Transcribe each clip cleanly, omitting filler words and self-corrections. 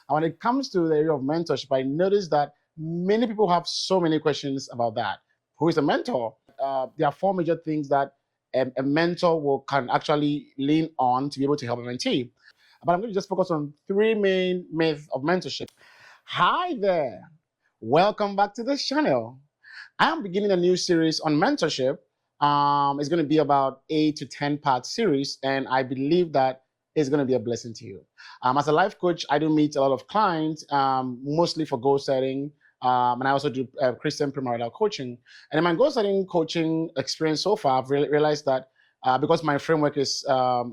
And when it comes to the area of mentorship, I noticed that many people have so many questions about that. Who is a mentor? There are four major things that a mentor can actually lean on to be able to help a mentee. But I'm going to just focus on three main myths of mentorship. Hi there. Welcome back to this channel. I am beginning a new series on mentorship. It's going to be about 8 to 10 part series, and I believe that it's going to be a blessing to you. As a life coach, I do meet a lot of clients, mostly for goal setting, and I also do Christian premarital coaching. And in my goal setting coaching experience so far, I've realized that because my framework takes a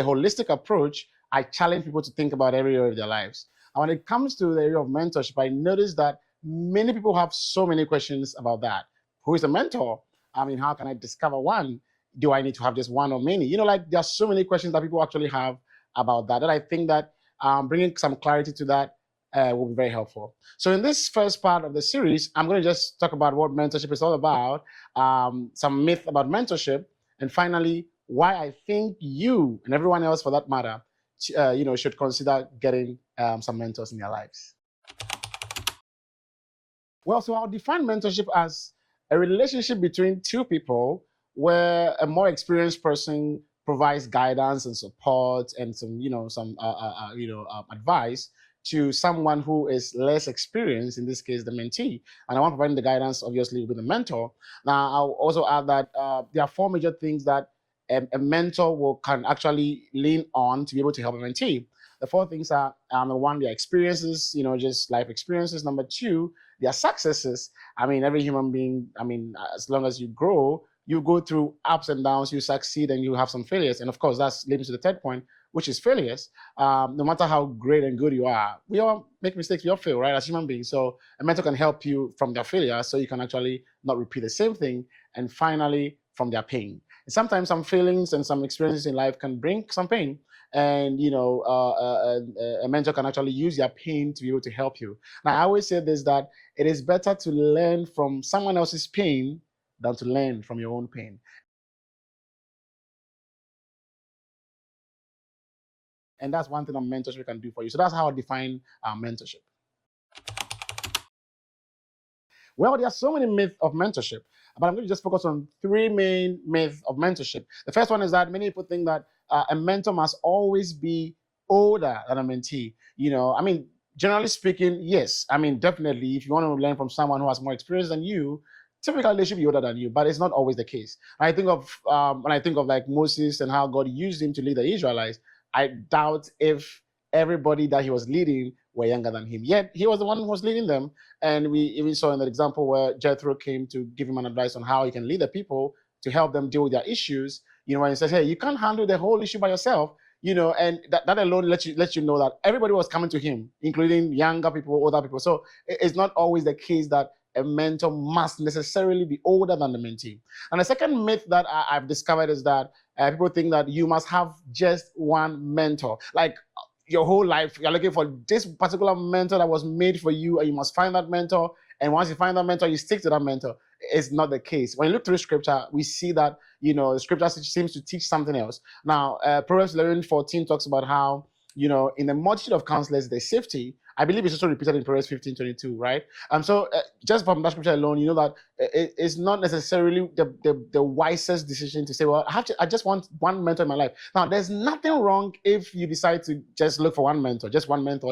holistic approach, I challenge people to think about every area of their lives. And when it comes to the area of mentorship, I noticed that many people have so many questions about that. Who is a mentor? I mean, how can I discover one? Do I need to have just one or many? There are so many questions that people actually have about that. And I think that bringing some clarity to that will be very helpful. So in this first part of the series, I'm going to just talk about what mentorship is all about, some myth about mentorship, and finally, why I think you and everyone else, for that matter, should consider getting some mentors in their lives. Well, so I'll define mentorship as a relationship between two people where a more experienced person provides guidance and support and some advice to someone who is less experienced, in this case, the mentee. And I want providing the guidance, obviously, with the mentor. Now, I'll also add that there are four major things that a mentor can actually lean on to be able to help a mentee. The four things are, number one, their experiences, just life experiences. Number two, their successes. I mean, every human being, as long as you grow, you go through ups and downs, you succeed and you have some failures. And of course, that's leading to the third point, which is failures. No matter how great and good you are, we all make mistakes, we all fail, right, as human beings. So a mentor can help you from their failure so you can actually not repeat the same thing. And finally, from their pain. And sometimes some failings and some experiences in life can bring some pain. And a mentor can actually use their pain to be able to help you. Now, I always say this, that it is better to learn from someone else's pain than to learn from your own pain. And that's one thing that mentorship can do for you. So that's how I define mentorship. Well, there are so many myths of mentorship, but I'm going to just focus on three main myths of mentorship. The first one is that many people think that a mentor must always be older than a mentee. Generally speaking, yes. Definitely, if you want to learn from someone who has more experience than you, typically they should be older than you, but it's not always the case. When I think of like Moses and how God used him to lead the Israelites, I doubt if everybody that he was leading were younger than him. Yet he was the one who was leading them. And we even saw in the example where Jethro came to give him an advice on how he can lead the people to help them deal with their issues. When he says, hey, you can't handle the whole issue by yourself, and that alone lets you know that everybody was coming to him, including younger people, older people. So it's not always the case that a mentor must necessarily be older than the mentee. And the second myth that I've discovered is that people think that you must have just one mentor. Like your whole life, you're looking for this particular mentor that was made for you, and you must find that mentor. And once you find that mentor, you stick to that mentor. It's not the case. When you look through scripture, we see that, the scripture seems to teach something else. Now, Proverbs 11:14 talks about how, in the multitude of counselors, there's safety. I believe it's also repeated in Proverbs 15:22, right? So just from that scripture alone, you know that it's not necessarily the wisest decision to say, well, I just want one mentor in my life. Now, there's nothing wrong if you decide to just look for one mentor,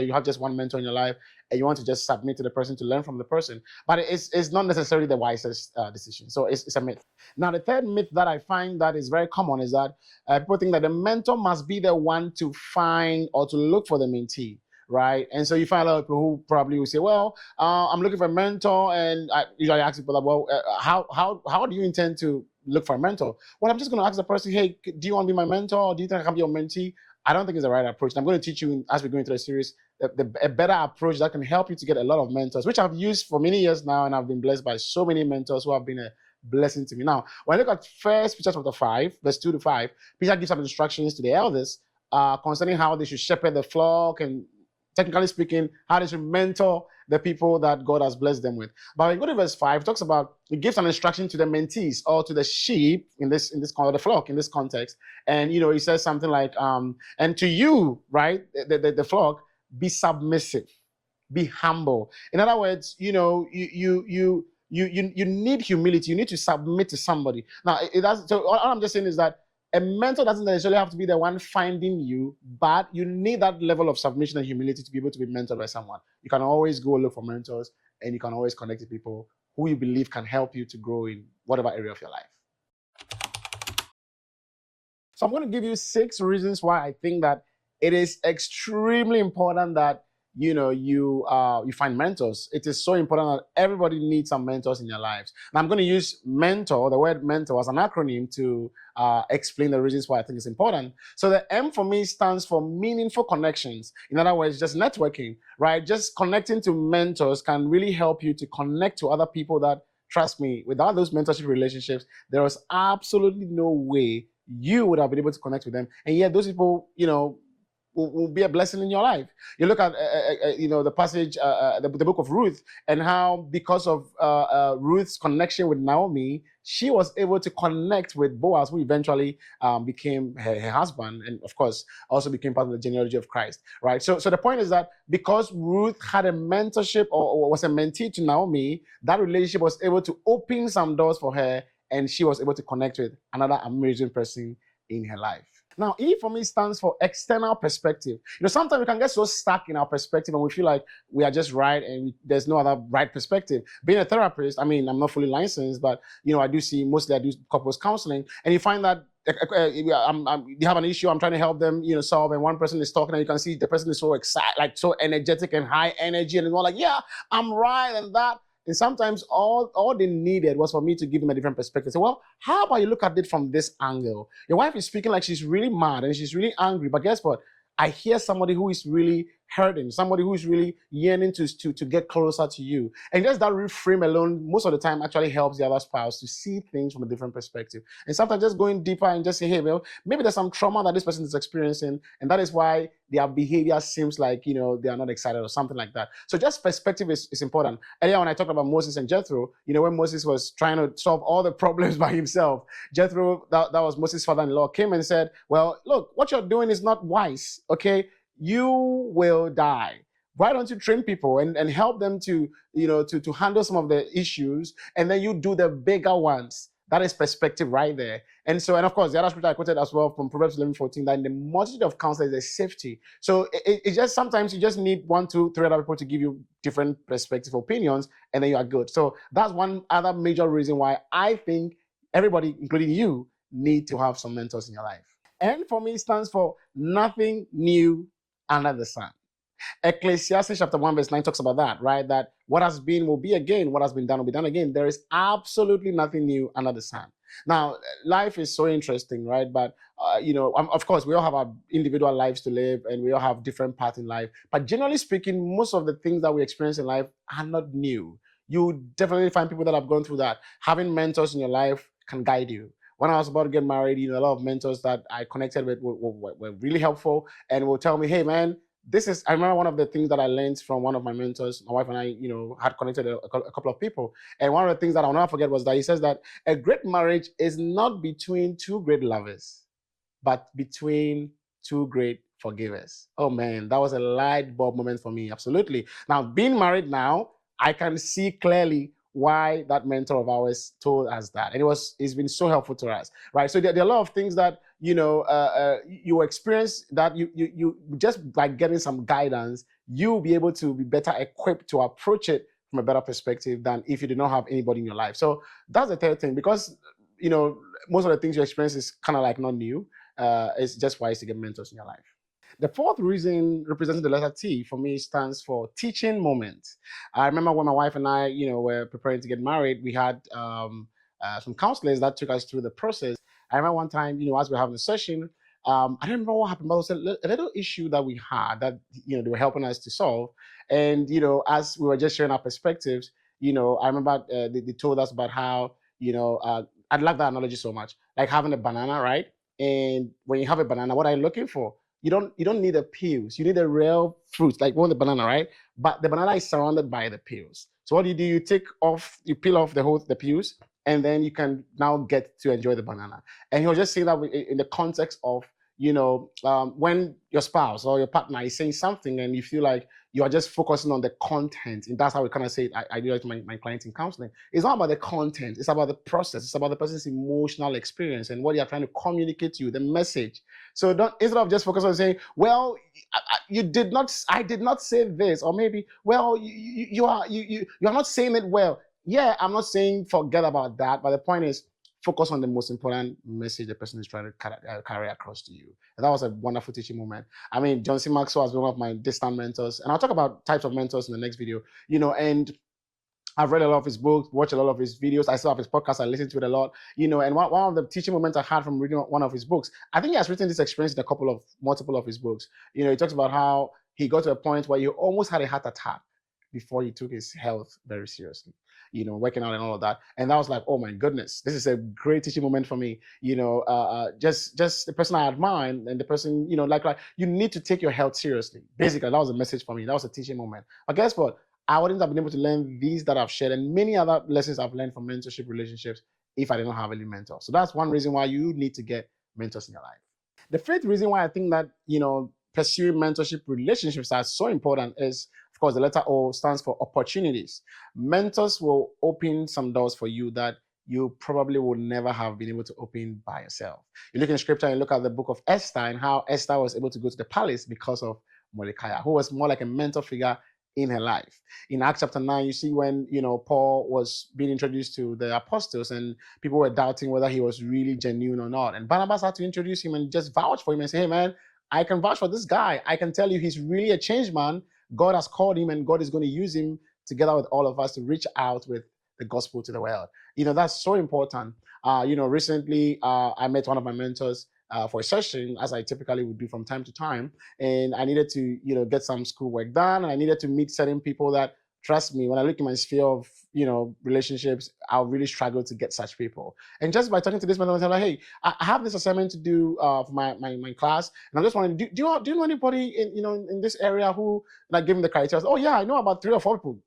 you have just one mentor in your life, and you want to just submit to the person to learn from the person. But it's not necessarily the wisest decision. So it's a myth. Now, the third myth that I find that is very common is that people think that the mentor must be the one to find or to look for the mentee. Right. And so you find a lot of people who probably will say, well, I'm looking for a mentor. And I usually ask people, well, how do you intend to look for a mentor? Well, I'm just going to ask the person, hey, do you want to be my mentor? Or do you think I can be your mentee? I don't think it's the right approach. And I'm going to teach you, as we're going through the series, a better approach that can help you to get a lot of mentors, which I've used for many years now. And I've been blessed by so many mentors who have been a blessing to me. Now, when I look at 1 Peter chapter 5, verse 2 to 5, Peter gives some instructions to the elders concerning how they should shepherd the flock and, technically speaking, how they should mentor the people that God has blessed them with. But when you go to verse 5, it talks about, it gives an instruction to the mentees or to the sheep in this the flock in this context. And he says something like, and to you, right, the flock, be submissive, be humble. In other words, you need humility. You need to submit to somebody. Now, so all I'm just saying is that a mentor doesn't necessarily have to be the one finding you, but you need that level of submission and humility to be able to be mentored by someone. You can always go look for mentors, and you can always connect to people who you believe can help you to grow in whatever area of your life. So I'm going to give you 6 reasons why I think that it is extremely important that you find mentors. It is so important that everybody needs some mentors in their lives. And I'm going to use mentor, the word mentor, as an acronym to explain the reasons why I think it's important. So the M for me stands for meaningful connections. In other words, just networking, right? Just connecting to mentors can really help you to connect to other people that, trust me, without those mentorship relationships, there was absolutely no way you would have been able to connect with them. And yet those people, will be a blessing in your life. You look at, the passage, the book of Ruth, and how because of Ruth's connection with Naomi, she was able to connect with Boaz, who eventually became her husband, and of course also became part of the genealogy of Christ, right? So the point is that because Ruth had a mentorship or was a mentee to Naomi, that relationship was able to open some doors for her, and she was able to connect with another amazing person in her life. Now, E for me stands for external perspective. Sometimes we can get so stuck in our perspective and we feel like we are just right and there's no other right perspective. Being a therapist, I'm not fully licensed, but I do couples counseling, and you find that you have an issue, I'm trying to help them, solve, and one person is talking and you can see the person is so excited, like so energetic and high energy, and it's more like, yeah, I'm right, and that. And sometimes all they needed was for me to give them a different perspective. So, well, how about you look at it from this angle? Your wife is speaking like she's really mad and she's really angry, but guess what? I hear somebody who is really hurting, somebody who is really yearning to get closer to you. And just that reframe alone, most of the time, actually helps the other spouse to see things from a different perspective. And sometimes just going deeper and just say, hey, well, maybe there's some trauma that this person is experiencing, and that is why their behavior seems like, they are not excited or something like that. So just perspective is important. Earlier when I talked about Moses and Jethro, when Moses was trying to solve all the problems by himself, Jethro, that was Moses' father-in-law, came and said, well, look, what you're doing is not wise, okay? You will die. Why don't you train people and help them to handle some of the issues, and then you do the bigger ones? That is perspective right there. And of course, the other scripture I quoted as well from Proverbs 11:14, that in the multitude of counsel is a safety. So it just sometimes you just need 1, 2, 3 other people to give you different perspective opinions, and then you are good. So that's one other major reason why I think everybody, including you, need to have some mentors in your life. N for me stands for nothing new under the sun. Ecclesiastes chapter 1 verse 9 talks about that, right? That what has been will be again, what has been done will be done again. There is absolutely nothing new under the sun. Now, life is so interesting, right? But, of course, we all have our individual lives to live and we all have different paths in life. But generally speaking, most of the things that we experience in life are not new. You definitely find people that have gone through that. Having mentors in your life can guide you. When I was about to get married, a lot of mentors that I connected with were really helpful and will tell me, hey, man, I remember one of the things that I learned from one of my mentors. My wife and I, had connected a couple of people. And one of the things that I'll never forget was that he says that a great marriage is not between 2 great lovers, but between 2 great forgivers. Oh man, that was a light bulb moment for me. Absolutely. Now, being married now, I can see clearly why that mentor of ours told us that. And it's been so helpful to us, right? So there are a lot of things that, you experience that you just by getting some guidance, you'll be able to be better equipped to approach it from a better perspective than if you do not have anybody in your life. So that's the third thing, because, most of the things you experience is kind of like not new. It's just wise to get mentors in your life. The fourth reason, representing the letter T, for me stands for teaching moment. I remember when my wife and I, were preparing to get married, we had some counselors that took us through the process. I remember one time, as we were having a session, I don't remember what happened, but it was a little issue that we had that, they were helping us to solve. And, as we were just sharing our perspectives, I remember they told us about how, I'd love that analogy so much, like having a banana, right? And when you have a banana, what are you looking for? You don't need the peels. You need the real fruit, like one the banana, right? But the banana is surrounded by the peels. So what do? You peel off the peels, and then you can now get to enjoy the banana. And he was just saying that in the context of, when your spouse or your partner is saying something and you feel like you are just focusing on the content, and that's how we kind of say it. I do it to my clients in counseling. It's not about the content, it's about the process, it's about the person's emotional experience and what they are trying to communicate to you, the message. So don't, instead of just focus on saying, well, I did not say this, or maybe, well, you are not saying it well. Yeah, I'm not saying forget about that, but the point is, focus on the most important message the person is trying to carry across to you. And that was a wonderful teaching moment. I mean, John C. Maxwell has been one of my distant mentors, and I'll talk about types of mentors in the next video. And I've read a lot of his books, watched a lot of his videos. I still have his podcast. I listen to it a lot. And one of the teaching moments I had from reading one of his books, I think he has written this experience in multiple of his books. He talks about how he got to a point where he almost had a heart attack before he took his health very seriously, working out and all of that. And that was like, oh my goodness, this is a great teaching moment for me. Just the person I admire, and the person, like you need to take your health seriously. Basically, that was a message for me. That was a teaching moment. But guess what? I wouldn't have been able to learn these that I've shared and many other lessons I've learned from mentorship relationships if I didn't have any mentors. So that's one reason why you need to get mentors in your life. The fifth reason why I think that, pursuing mentorship relationships are so important is, of course, the letter O stands for opportunities. Mentors will open some doors for you that you probably would never have been able to open by yourself. You look in scripture and look at the book of Esther and how Esther was able to go to the palace because of Mordecai, who was more like a mentor figure in her life. In Acts chapter 9, you see when, Paul was being introduced to the apostles and people were doubting whether he was really genuine or not. And Barnabas had to introduce him and just vouch for him and say, hey man, I can vouch for this guy. I can tell you he's really a changed man. God has called him and God is going to use him together with all of us to reach out with the gospel to the world. That's so important. Recently I met one of my mentors for a session, as I typically would do from time to time. And I needed to, get some schoolwork done. And I needed to meet certain people that, trust me, when I look in my sphere of, relationships, I'll really struggle to get such people. And just by talking to this man, I was like, hey, I have this assignment to do for my class. And I'm just wondering, do you know anybody in this area who, like, give me the criteria? Oh yeah, I know about 3 or 4 people.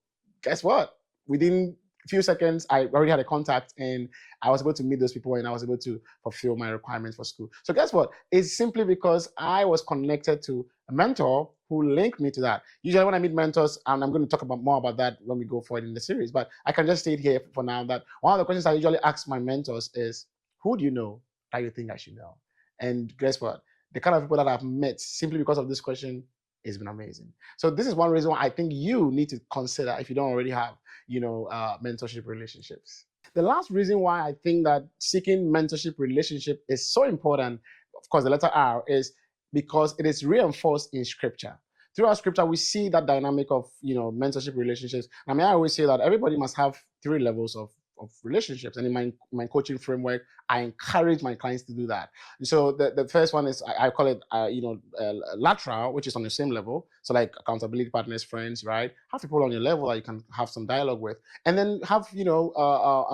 Guess what? Within a few seconds, I already had a contact and I was able to meet those people and I was able to fulfill my requirements for school. So guess what? It's simply because I was connected to a mentor who linked me to that. Usually when I meet mentors, and I'm going to talk more about that when we go forward in the series, but I can just state here for now that one of the questions I usually ask my mentors is, who do you know that you think I should know? And guess what? The kind of people that I've met simply because of this question, it's been amazing. So this is one reason why I think you need to consider, if you don't already have, mentorship relationships. The last reason why I think that seeking mentorship relationship is so important, of course, the letter R, is because it is reinforced in scripture. Throughout scripture, we see that dynamic of, mentorship relationships. I mean, I always say that everybody must have 3 levels of relationships. And in my coaching framework, I encourage my clients to do that. So the first one is, I call it, lateral, which is on the same level. So like accountability partners, friends, right? Have people on your level that you can have some dialogue with. And then have,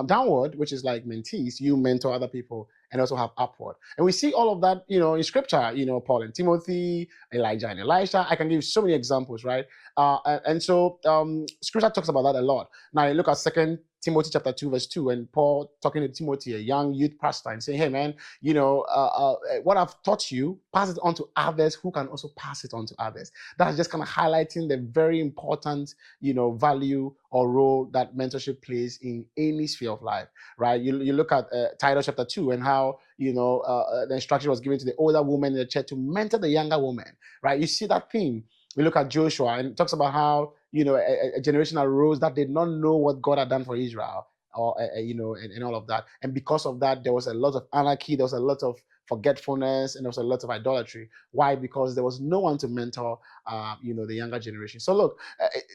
downward, which is like mentees, you mentor other people, and also have upward. And we see all of that, in scripture, Paul and Timothy, Elijah and Elisha. I can give you so many examples, right? So scripture talks about that a lot. Now you look at 2 Timothy chapter 2, verse 2, and Paul talking to Timothy, a young youth pastor, and saying, hey man, what I've taught you, pass it on to others who can also pass it on to others. That's just kind of highlighting the very important, value or role that mentorship plays in any sphere of life, right? You look at Titus chapter 2 and how, the instruction was given to the older woman in the church to mentor the younger woman, right? You see that theme. We look at Joshua and it talks about how, a generation arose that did not know what God had done for Israel, or, and all of that. And because of that, there was a lot of anarchy, there was a lot of forgetfulness, and there was a lot of idolatry. Why? Because there was no one to mentor, the younger generation. So look,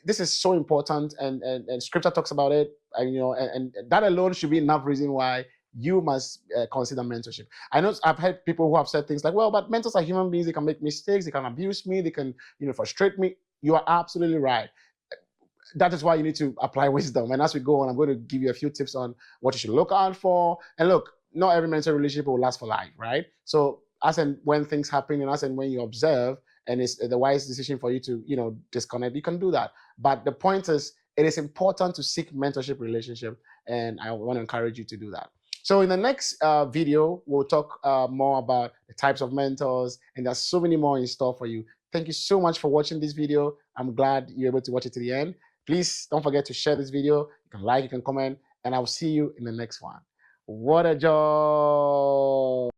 this is so important, and scripture talks about it, and that alone should be enough reason why you must consider mentorship. I know I've heard people who have said things like, well, but mentors are human beings. They can make mistakes. They can abuse me. They can, frustrate me. You are absolutely right. That is why you need to apply wisdom. And as we go on, I'm going to give you a few tips on what you should look out for. And look, not every mentor relationship will last for life, right? So as and when things happen and as and when you observe, and it's the wise decision for you to, disconnect, you can do that. But the point is, it is important to seek mentorship relationship. And I want to encourage you to do that. So in the next video, we'll talk more about the types of mentors, and there's so many more in store for you. Thank you so much for watching this video. I'm glad you're able to watch it to the end. Please don't forget to share this video. You can like, you can comment, and I'll see you in the next one. What a joy!